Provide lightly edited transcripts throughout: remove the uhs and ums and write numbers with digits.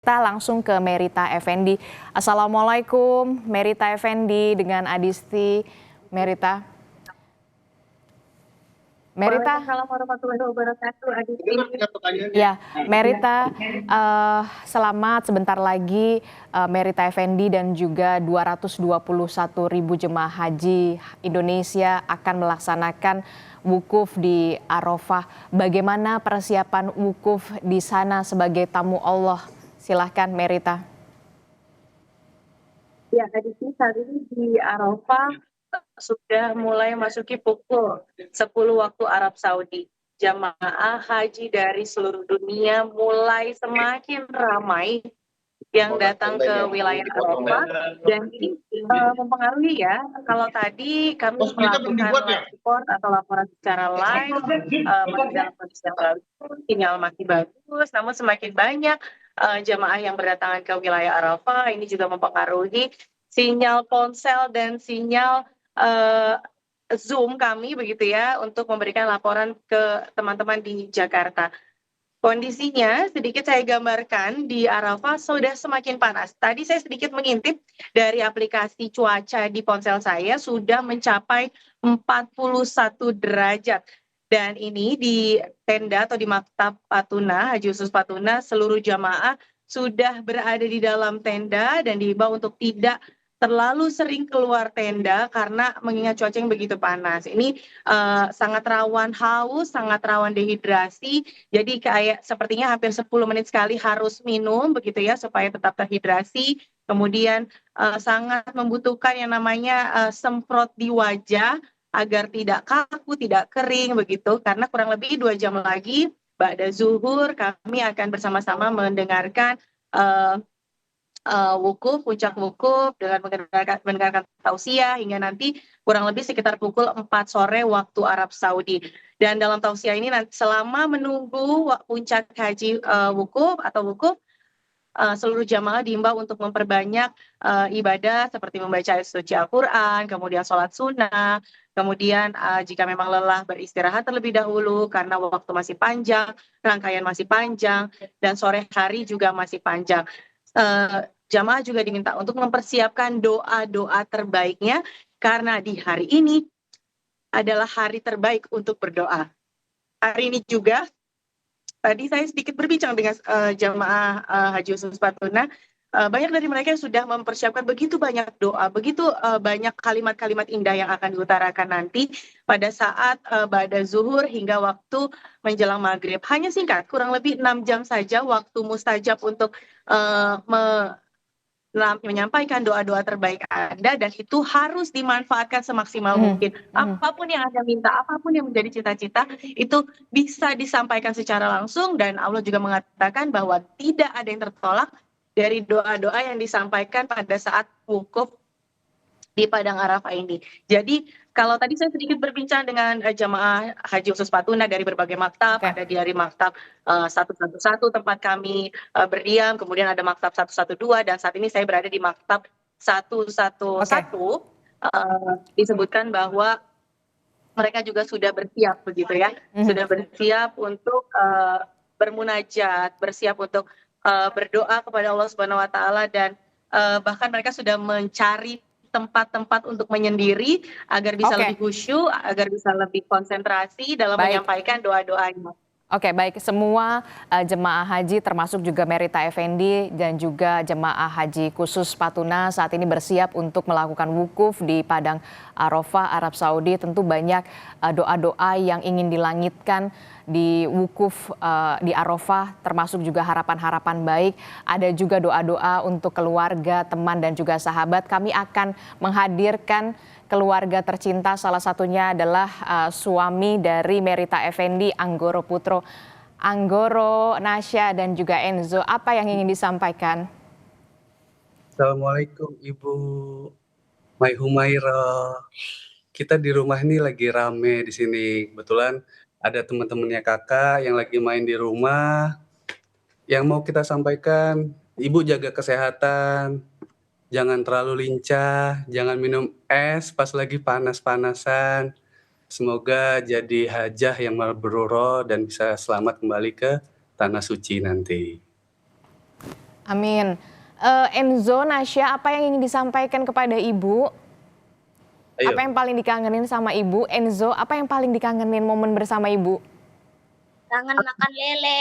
Kita langsung ke Merita Effendi. Assalamualaikum Merita Effendi dengan Adisti. Merita. Waalaikumsalam warahmatullahi wabarakatuh. Adisti. Ya, Merita, selamat sebentar lagi Merita Effendi dan juga 221.000 jemaah haji Indonesia akan melaksanakan wukuf di Arafah. Bagaimana persiapan wukuf di sana sebagai tamu Allah? Silahkan Merita. Ya, Adisti, saat ini di Arafah sudah mulai masuki pukul 10 waktu Arab Saudi. Jamaah haji dari seluruh dunia mulai semakin ramai yang datang ke wilayah Arafah, dan ini mempengaruhi ya. Kalau tadi kami melakukan live report atau laporan secara live, masih dalam kondisi yang bagus, sinyal masih bagus, namun semakin banyak jamaah yang berdatangan ke wilayah Arafah, ini juga mempengaruhi sinyal ponsel dan sinyal Zoom kami begitu ya, untuk memberikan laporan ke teman-teman di Jakarta. Kondisinya sedikit saya gambarkan di Arafah sudah semakin panas. Tadi saya sedikit mengintip dari aplikasi cuaca di ponsel saya sudah mencapai 41 derajat. Dan ini di tenda atau di Maktab Patuna, Haji Khusus Patuna, seluruh jamaah sudah berada di dalam tenda dan diimbau untuk tidak terlalu sering keluar tenda karena mengingat cuaca yang begitu panas. Ini sangat rawan haus, sangat rawan dehidrasi. Jadi kayak sepertinya hampir 10 menit sekali harus minum begitu ya supaya tetap terhidrasi. Kemudian sangat membutuhkan yang namanya semprot di wajah agar tidak kaku, tidak kering begitu. Karena kurang lebih 2 jam lagi ba'da zuhur kami akan bersama-sama mendengarkan wukuf, puncak wukuf dengan mendengarkan tausiah hingga nanti kurang lebih sekitar pukul 4 sore waktu Arab Saudi. Dan dalam tausiah ini nanti selama menunggu puncak haji wukuf, seluruh jamaah diimbau untuk memperbanyak ibadah seperti membaca ayat suci Al-Quran, kemudian sholat sunnah, kemudian jika memang lelah beristirahat terlebih dahulu karena waktu masih panjang, rangkaian masih panjang, dan sore hari juga masih panjang. Jamaah juga diminta untuk mempersiapkan doa-doa terbaiknya karena di hari ini adalah hari terbaik untuk berdoa. Hari ini juga tadi saya sedikit berbincang dengan jamaah Haji Khusus Patuna. Banyak dari mereka yang sudah mempersiapkan begitu banyak doa, begitu banyak kalimat-kalimat indah yang akan diutarakan nanti pada saat ba'da zuhur hingga waktu menjelang maghrib. Hanya singkat, kurang lebih 6 jam saja waktu mustajab untuk menyampaikan doa-doa terbaik Anda, dan itu harus dimanfaatkan semaksimal mungkin. Apapun yang Anda minta, apapun yang menjadi cita-cita, itu bisa disampaikan secara langsung, dan Allah juga mengatakan bahwa tidak ada yang tertolak dari doa-doa yang disampaikan pada saat wukuf di Padang Arafah ini. Jadi kalau tadi saya sedikit berbincang dengan jamaah Haji Khusus Patuna dari berbagai maktab, ada dari maktab 111 tempat kami berdiam, kemudian ada maktab 112, dan saat ini saya berada di maktab 111. Disebutkan bahwa mereka juga sudah bersiap begitu ya, sudah bersiap untuk bermunajat, bersiap untuk berdoa kepada Allah Subhanahu Wa Taala, dan bahkan mereka sudah mencari tempat-tempat untuk menyendiri agar bisa lebih khusyuk, agar bisa lebih konsentrasi dalam menyampaikan doa-doanya. Oke, baik. Semua jemaah haji termasuk juga Merita Effendi dan juga jemaah haji khusus Patuna saat ini bersiap untuk melakukan wukuf di Padang Arafah, Arab Saudi. Tentu banyak doa-doa yang ingin dilangitkan di wukuf di Arafah, termasuk juga harapan-harapan baik. Ada juga doa-doa untuk keluarga, teman, dan juga sahabat. Kami akan menghadirkan keluarga tercinta, salah satunya adalah suami dari Merita Effendi, Anggoro Putro. Anggoro, Nasya, dan juga Enzo, apa yang ingin disampaikan? Assalamualaikum Ibu Mai Humaira. Kita di rumah ini lagi rame di sini. Kebetulan ada teman-temannya kakak yang lagi main di rumah. Yang mau kita sampaikan, Ibu jaga kesehatan, jangan terlalu lincah, jangan minum es pas lagi panas-panasan. Semoga jadi hajah yang mabrurah dan bisa selamat kembali ke tanah suci nanti. Amin. Enzo, Nasya, apa yang ingin disampaikan kepada Ibu? Ayo. Apa yang paling dikangenin sama Ibu? Enzo, apa yang paling dikangenin momen bersama Ibu? Kangen makan lele.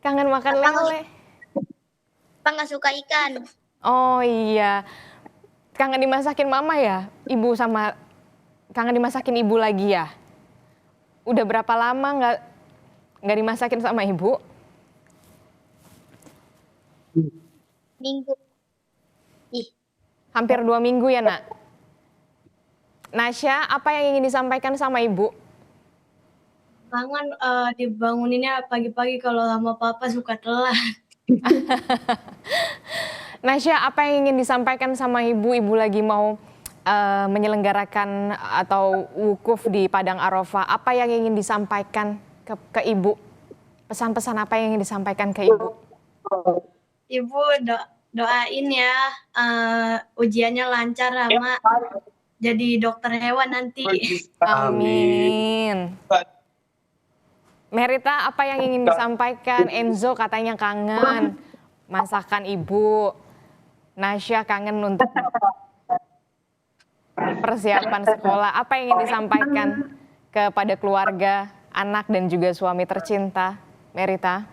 Kangen makan lele. Apa nggak suka ikan? Oh iya. Kangen dimasakin mama ya? Ibu sama kangen dimasakin ibu lagi ya? Udah berapa lama nggak dimasakin sama ibu? Minggu. Hampir 2 minggu ya, Nak? Nasya, apa yang ingin disampaikan sama ibu? Kangen dibanguninnya pagi-pagi kalau sama papa suka telat. Nasya, apa yang ingin disampaikan sama ibu? Ibu lagi mau menyelenggarakan atau wukuf di Padang Arafah. Apa yang ingin disampaikan ke ibu? Pesan-pesan apa yang ingin disampaikan ke ibu? Ibu doain ya ujiannya lancar sama jadi dokter hewan nanti. Amin. Merita, apa yang ingin disampaikan? Enzo katanya kangen masakan ibu. Nasya kangen untuk persiapan sekolah. Apa yang ingin disampaikan kepada keluarga, anak dan juga suami tercinta? Merita?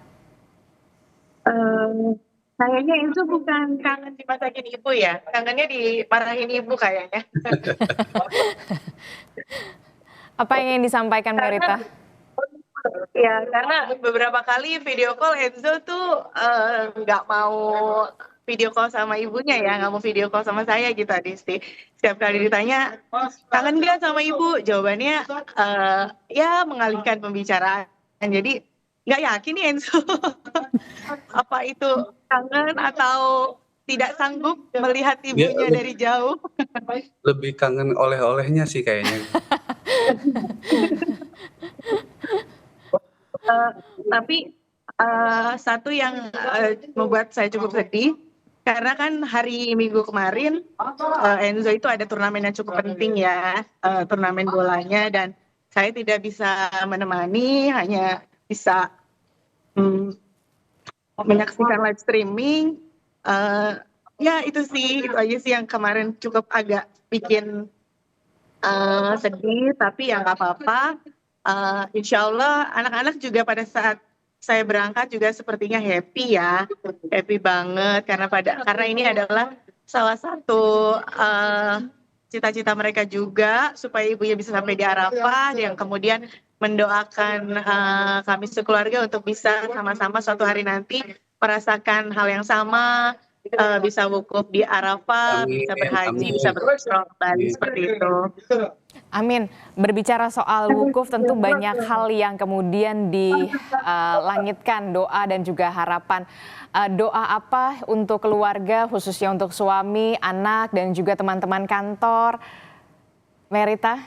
Kayaknya itu bukan kangen dimasakin ibu ya, kangennya dimarahin ibu kayaknya. Apa yang ingin disampaikan Merita? Ya, karena beberapa kali video call Enzo tuh nggak mau video call sama ibunya ya, nggak mau video call sama saya gitu Adisti. Setiap kali ditanya, kangen nggak sama ibu? Jawabannya ya mengalihkan pembicaraan. Jadi nggak yakin nih Enzo, apa itu kangen atau tidak sanggup melihat ibunya dari jauh. Lebih kangen oleh-olehnya sih kayaknya. Tapi satu yang membuat saya cukup sedih, karena kan hari Minggu kemarin Enzo itu ada turnamen yang cukup penting ya, turnamen bolanya, dan saya tidak bisa menemani, hanya bisa menyaksikan live streaming. Ya itu aja sih yang kemarin cukup agak bikin sedih, tapi ya nggak apa-apa. Insya Allah anak-anak juga pada saat saya berangkat juga sepertinya happy ya, happy banget karena ini adalah salah satu cita-cita mereka juga supaya ibunya bisa sampai di Arafah, yang kemudian mendoakan kami sekeluarga untuk bisa sama-sama suatu hari nanti merasakan hal yang sama, bisa wukuf di Arafah, bisa berhaji, bisa berumrah kembali seperti itu. Amin. Berbicara soal wukuf tentu banyak hal yang kemudian dilangitkan, doa dan juga harapan. Doa apa untuk keluarga, khususnya untuk suami, anak, dan juga teman-teman kantor? Merita?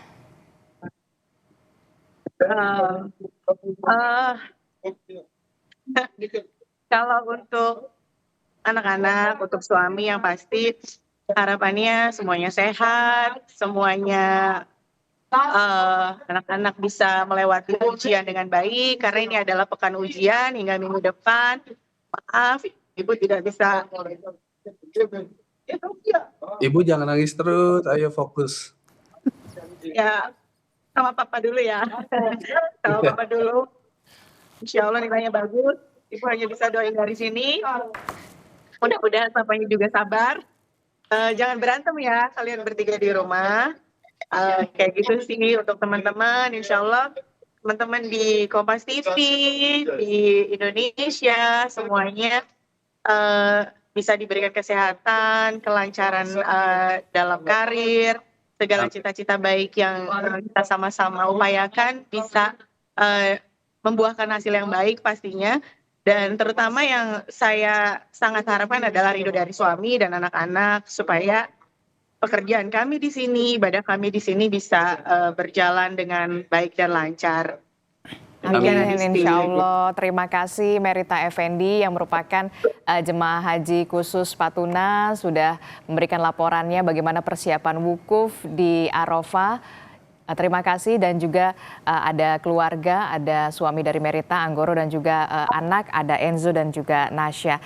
Kalau untuk anak-anak, untuk suami yang pasti harapannya semuanya sehat, semuanya anak-anak bisa melewati ujian dengan baik, karena ini adalah pekan ujian hingga minggu depan. Maaf, Ibu tidak bisa. Ibu jangan nangis terus, ayo fokus. Ya, sama papa dulu ya. Sama papa dulu. Insya Allah nilainya bagus. Ibu hanya bisa doain dari sini. Mudah-mudahan papanya juga sabar. Jangan berantem ya kalian bertiga di rumah. Kayak gitu sih untuk teman-teman. Insya Allah teman-teman di Kompas TV, di Indonesia, semuanya bisa diberikan kesehatan, kelancaran dalam karir, segala cita-cita baik yang kita sama-sama upayakan bisa membuahkan hasil yang baik pastinya. Dan terutama yang saya sangat harapkan adalah ridho dari suami dan anak-anak, supaya pekerjaan kami di sini, ibadah kami di sini bisa berjalan dengan baik dan lancar. Amin, insya Allah. Terima kasih Merita Effendi yang merupakan jemaah haji khusus Patuna sudah memberikan laporannya bagaimana persiapan wukuf di Arafah. Terima kasih dan juga ada keluarga, ada suami dari Merita, Anggoro dan juga anak, ada Enzo dan juga Nasya.